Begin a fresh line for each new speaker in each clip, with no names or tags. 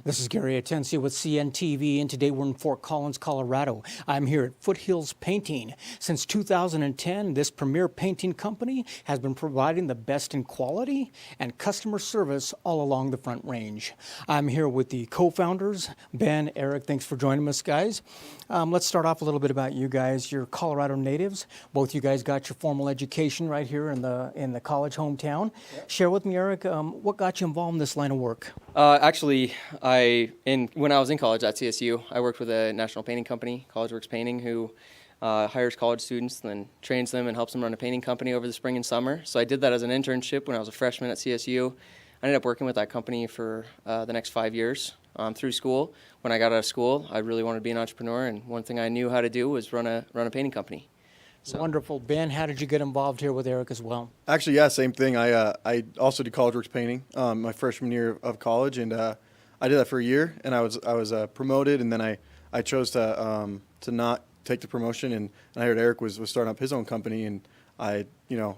This is Gary Atencio with CNTV, and today we're in Fort Collins, Colorado. I'm here at Foothills Painting. Since 2010, this premier painting company has been providing the best in quality and customer service all along the Front Range. I'm here with the co-founders, Ben, Eric. Thanks for joining us, guys. Let's start off a little bit about you guys. You're Colorado natives. Both you guys got your formal education right here in the college hometown. Yep. Share with me, Eric, what got you involved in this line of work?
When I was in college at CSU, I worked with a national painting company, CollegeWorks Painting, who hires college students, then trains them and helps them run a painting company over the spring and summer. So I did that as an internship when I was a freshman at CSU. I ended up working with that company for the next 5 years through school. When I got out of school, I really wanted to be an entrepreneur, and one thing I knew how to do was run a painting company.
So. Wonderful. Ben, how did you get involved here with Eric as well?
Actually, yeah, same thing. I also did CollegeWorks Painting my freshman year of college, and I did that for a year, and I was promoted, and then I chose to not take the promotion, and I heard Eric was starting up his own company, and I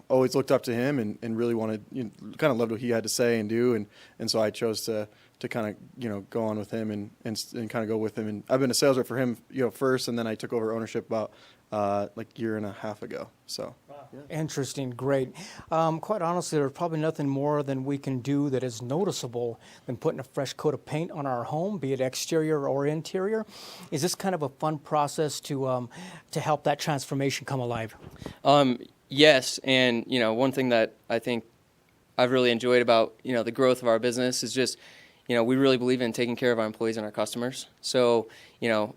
always looked up to him and really wanted, kind of loved what he had to say and do, and so I chose to kind of go on with him and kind of go with him, and I've been a sales rep for him first, and then I took over ownership about like a year and a half ago. So.
Wow. Yeah. Interesting, great. Quite honestly, there's probably nothing more than we can do that is noticeable than putting a fresh coat of paint on our home, be it exterior or interior. Is this kind of a fun process to help that transformation come alive?
Yes, and one thing that I think I've really enjoyed about the growth of our business is just we really believe in taking care of our employees and our customers. So,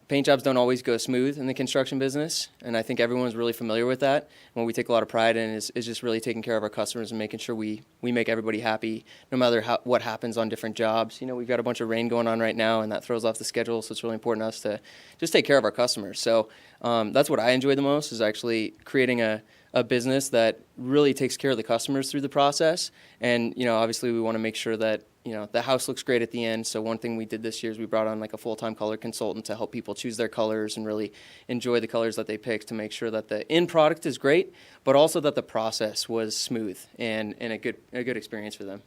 paint jobs don't always go smooth in the construction business, and I think everyone's really familiar with that. And what we take a lot of pride in is just really taking care of our customers and making sure we make everybody happy, no matter what happens on different jobs. We've got a bunch of rain going on right now, and that throws off the schedule, so it's really important to us to just take care of our customers. So that's what I enjoy the most, is actually creating a business that really takes care of the customers through the process. And, obviously we want to make sure that the house looks great at the end. So one thing we did this year is we brought on like a full-time color consultant to help people choose their colors and really enjoy the colors that they pick, to make sure that the end product is great, but also that the process was smooth and a good experience for them.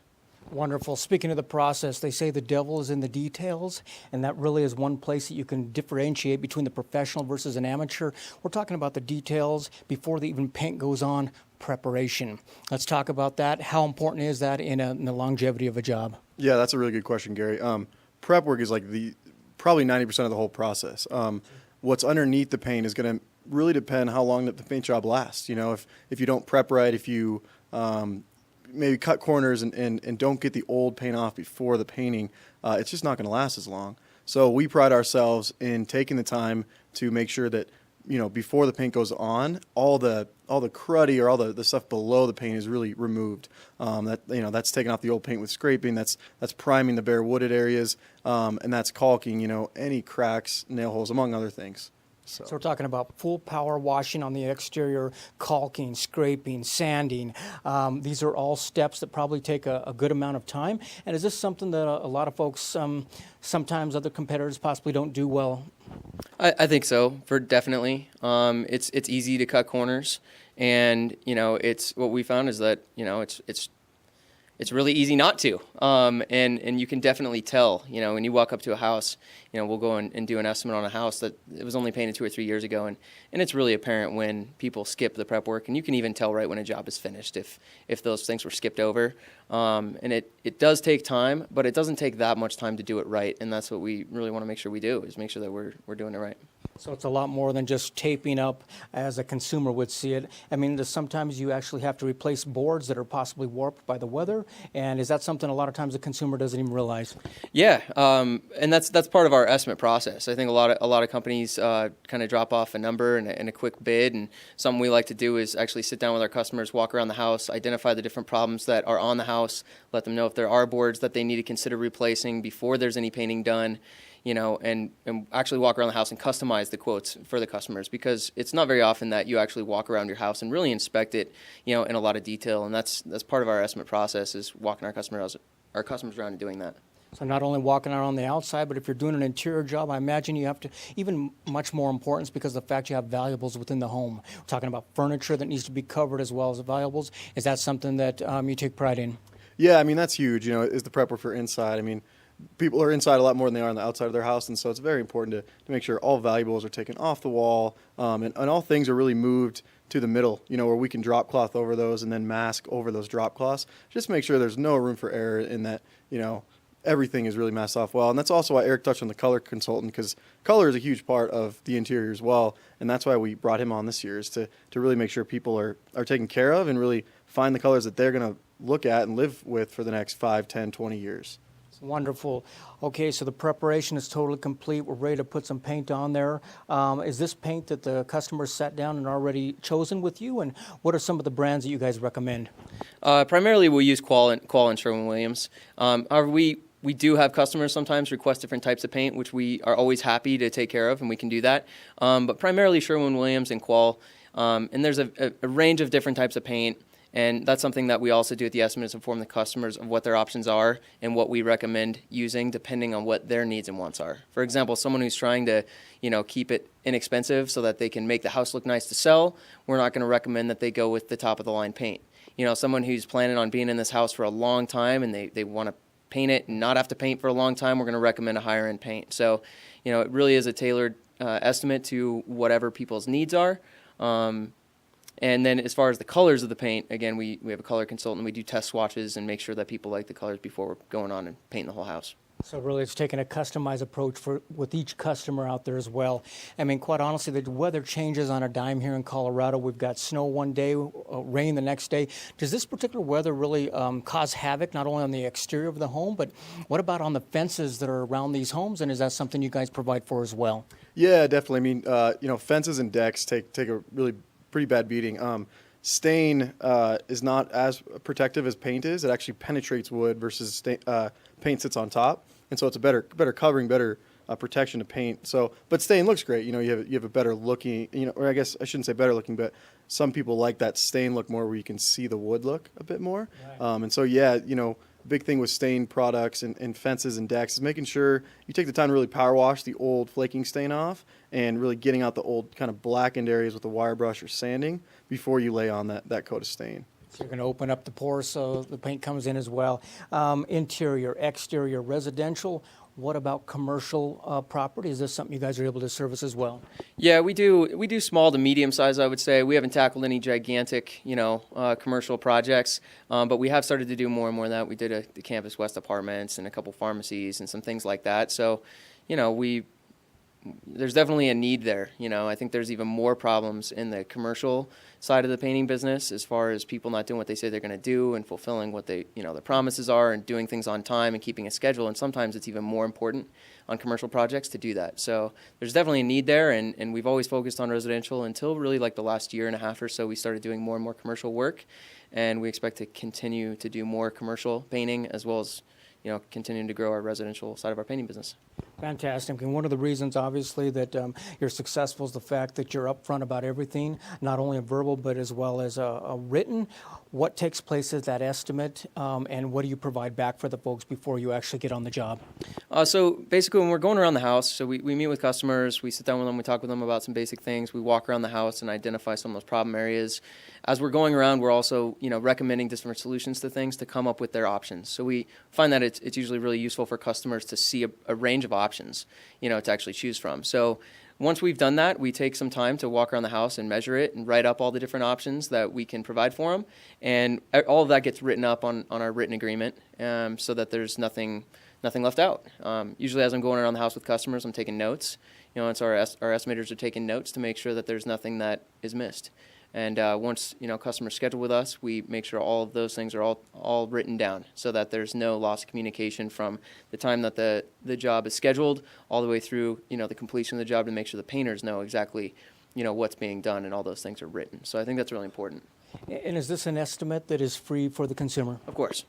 Wonderful. Speaking of the process, they say the devil is in the details, and that really is one place that you can differentiate between the professional versus an amateur. We're talking about the details before the even paint goes on, preparation. Let's talk about that. How important is that in the longevity of a job?
Yeah, that's a really good question, Gary. Prep work is like probably 90% of the whole process. What's underneath the paint is going to really depend how long the paint job lasts. If you don't prep right, if you maybe cut corners and don't get the old paint off before the painting, it's just not going to last as long. So we pride ourselves in taking the time to make sure that before the paint goes on, all the cruddy or all the stuff below the paint is really removed. That's taking off the old paint with scraping. That's priming the bare wooded areas, and that's caulking. Any cracks, nail holes, among other things. So
we're talking about full power washing on the exterior, caulking, scraping, sanding. These are all steps that probably take a good amount of time. And is this something that a lot of folks, sometimes other competitors possibly don't do well?
I think so, definitely. It's easy to cut corners, and it's what we found is that it's really easy not to, and you can definitely tell, when you walk up to a house, we'll go and do an estimate on a house that it was only painted 2 or 3 years ago, and it's really apparent when people skip the prep work, and you can even tell right when a job is finished if those things were skipped over, and it does take time, but it doesn't take that much time to do it right, and that's what we really want to make sure we do, is make sure that we're doing it right.
So it's a lot more than just taping up as a consumer would see it. I mean, sometimes you actually have to replace boards that are possibly warped by the weather, and is that something a lot of times the consumer doesn't even realize?
Yeah, and that's part of our estimate process. I think a lot of companies kind of drop off a number and a quick bid, and something we like to do is actually sit down with our customers, walk around the house, identify the different problems that are on the house, let them know if there are boards that they need to consider replacing before there's any painting done. And actually walk around the house and customize the quotes for the customers, because it's not very often that you actually walk around your house and really inspect it, in a lot of detail. And that's part of our estimate process, is walking our customers around and doing that.
So not only walking around on the outside, but if you're doing an interior job, I imagine you have to, even much more importance because of the fact you have valuables within the home. We're talking about furniture that needs to be covered as well as valuables. Is that something that you take pride in?
Yeah, I mean, that's huge, is the prep work for inside. I mean, people are inside a lot more than they are on the outside of their house, and so it's very important to make sure all valuables are taken off the wall, and all things are really moved to the middle, where we can drop cloth over those and then mask over those drop cloths. Just make sure there's no room for error in that, everything is really masked off well. And that's also why Eric touched on the color consultant, because color is a huge part of the interior as well. And that's why we brought him on this year, is to really make sure people are taken care of and really find the colors that they're going to look at and live with for the next 5, 10, 20 years.
Wonderful. Okay, so the preparation is totally complete. We're ready to put some paint on there. Is this paint that the customers sat down and already chosen with you? And what are some of the brands that you guys recommend?
Primarily, we'll use Qual and Sherwin-Williams. However, we do have customers sometimes request different types of paint, which we are always happy to take care of, and we can do that. But primarily Sherwin-Williams and Qual. And there's a range of different types of paint. And that's something that we also do at the estimate, is inform the customers of what their options are and what we recommend using depending on what their needs and wants are. For example, someone who's trying to, keep it inexpensive so that they can make the house look nice to sell, we're not going to recommend that they go with the top of the line paint. Someone who's planning on being in this house for a long time and they want to paint it and not have to paint for a long time, we're going to recommend a higher end paint. So, it really is a tailored estimate to whatever people's needs are. And then as far as the colors of the paint, again, we have a color consultant. We do test swatches and make sure that people like the colors before we're going on and painting the whole house.
So really it's taking a customized approach with each customer out there as well. I mean, quite honestly, the weather changes on a dime here in Colorado. We've got snow one day, rain the next day. Does this particular weather really cause havoc, not only on the exterior of the home, but what about on the fences that are around these homes? And is that something you guys provide for as well?
Yeah, definitely. I mean, fences and decks take a really pretty bad beating. Stain is not as protective as paint is. It actually penetrates wood versus paint sits on top, and so it's a better covering, better protection to paint. So, but stain looks great. You have a better looking. Or I guess I shouldn't say better looking, but some people like that stain look more, where you can see the wood look a bit more. Right. And so yeah, big thing with stain products and fences and decks is making sure you take the time to really power wash the old flaking stain off and really getting out the old kind of blackened areas with a wire brush or sanding before you lay on that coat of stain.
So you're going to open up the pores so the paint comes in as well. Interior, exterior, residential. What about commercial property? Is this something you guys are able to service as well?
Yeah, we do. We do small to medium size, I would say. We haven't tackled any gigantic, commercial projects, but we have started to do more and more of that. We did the Campus West apartments and a couple pharmacies and some things like that. So, there's definitely a need there. I think there's even more problems in the commercial side of the painting business, as far as people not doing what they say they're going to do and fulfilling what their promises are and doing things on time and keeping a schedule. And sometimes it's even more important on commercial projects to do that. So there's definitely a need there, and we've always focused on residential until really like the last year and a half or so. We started doing more and more commercial work, and we expect to continue to do more commercial painting, as well as continuing to grow our residential side of our painting business.
Fantastic. And one of the reasons, obviously, that you're successful is the fact that you're upfront about everything, not only a verbal, but as well as a written. What takes place at that estimate, and what do you provide back for the folks before you actually get on the job?
So basically, when we're going around the house, so we meet with customers, we sit down with them, we talk with them about some basic things, we walk around the house and identify some of those problem areas. As we're going around, we're also recommending different solutions to things to come up with their options. So we find that it's usually really useful for customers to see a range of options, to actually choose from. So once we've done that, we take some time to walk around the house and measure it and write up all the different options that we can provide for them. And all of that gets written up on our written agreement, so that there's nothing left out. Usually as I'm going around the house with customers, I'm taking notes. And so our estimators are taking notes to make sure that there's nothing that is missed. And once customers schedule with us, we make sure all of those things are all written down, so that there's no loss of communication from the time that the job is scheduled all the way through the completion of the job, to make sure the painters know exactly what's being done, and all those things are written. So I think that's really important.
And is this an estimate that is free for the consumer?
Of course.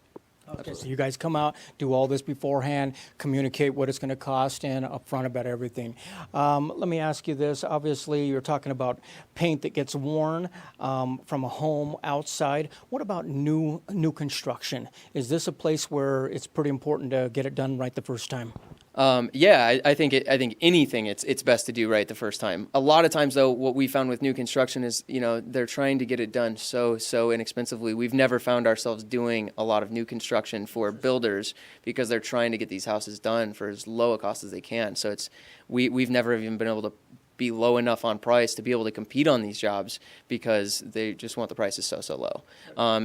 Okay, so you guys come out, do all this beforehand, communicate what it's going to cost, and upfront about everything. Let me ask you this. Obviously, you're talking about paint that gets worn from a home outside. What about new construction? Is this a place where it's pretty important to get it done right the first time?
I think anything it's best to do right the first time. A lot of times though, what we found with new construction is, they're trying to get it done so inexpensively. We've never found ourselves doing a lot of new construction for builders because they're trying to get these houses done for as low a cost as they can. So we've never even been able to be low enough on price to be able to compete on these jobs because they just want the prices so low.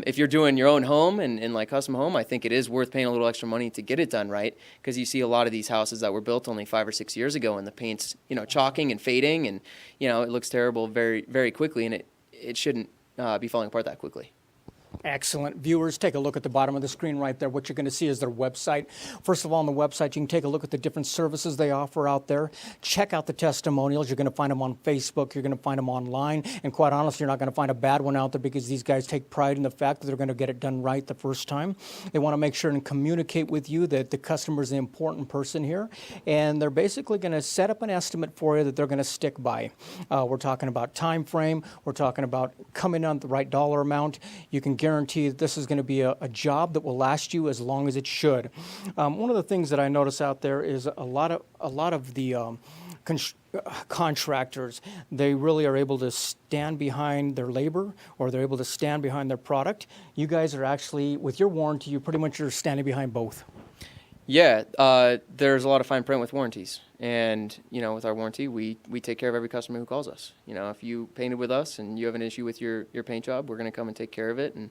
If you're doing your own home and like custom home, I think it is worth paying a little extra money to get it done right, because you see a lot of these houses that were built only 5 or 6 years ago and the paint's chalking and fading, and it looks terrible very very quickly, and it shouldn't be falling apart that quickly.
Excellent. Viewers, take a look at the bottom of the screen right there. What you're going to see is their website. First of all, on the website, you can take a look at the different services they offer out there. Check out the testimonials. You're going to find them on Facebook. You're going to find them online. And quite honestly, you're not going to find a bad one out there, because these guys take pride in the fact that they're going to get it done right the first time. They want to make sure and communicate with you that the customer is the important person here. And they're basically going to set up an estimate for you that they're going to stick by. We're talking about time frame. We're talking about coming on the right dollar amount. You can guarantee that this is going to be a job that will last you as long as it should. One of the things that I notice out there is a lot of the contractors, they really are able to stand behind their labor, or they're able to stand behind their product. You guys are actually, with your warranty, you pretty much are standing behind both.
Yeah, there's a lot of fine print with warranties, and with our warranty, we take care of every customer who calls us. If you painted with us and you have an issue with your paint job, we're going to come and take care of it, and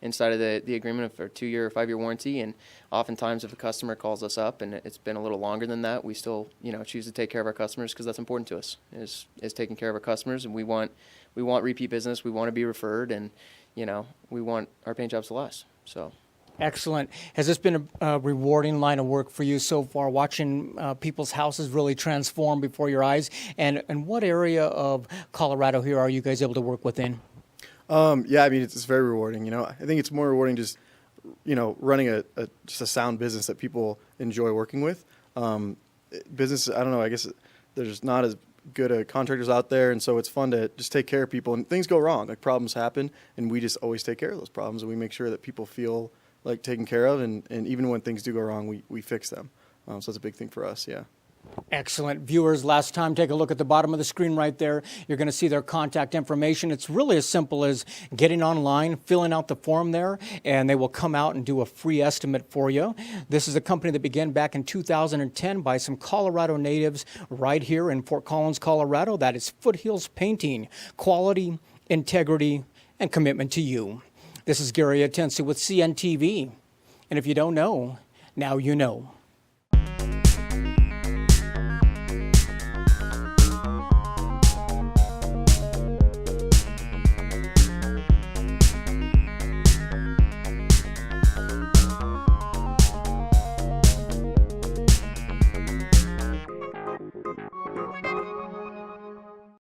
inside of the agreement for a 2-year or 5-year warranty. And oftentimes, if a customer calls us up and it's been a little longer than that, we still choose to take care of our customers, because that's important to us, is taking care of our customers, and we want repeat business. We want to be referred, and we want our paint jobs to last. So.
Excellent. Has this been a rewarding line of work for you so far, watching people's houses really transform before your eyes? And what area of Colorado here are you guys able to work within?
Yeah, I mean, it's very rewarding. I think it's more rewarding just, running just a sound business that people enjoy working with. Business, I don't know, I guess there's not as good contractors out there, and so it's fun to just take care of people. And things go wrong, like problems happen, and we just always take care of those problems, and we make sure that people feel like taken care of, and even when things do go wrong, we fix them. So it's a big thing for us, yeah.
Excellent. Viewers, last time, take a look at the bottom of the screen right there. You're going to see their contact information. It's really as simple as getting online, filling out the form there, and they will come out and do a free estimate for you. This is a company that began back in 2010 by some Colorado natives right here in Fort Collins, Colorado. That is Foothills Painting. Quality, integrity, and commitment to you. This is Gary Atensi with CNTV. And if you don't know, now you know.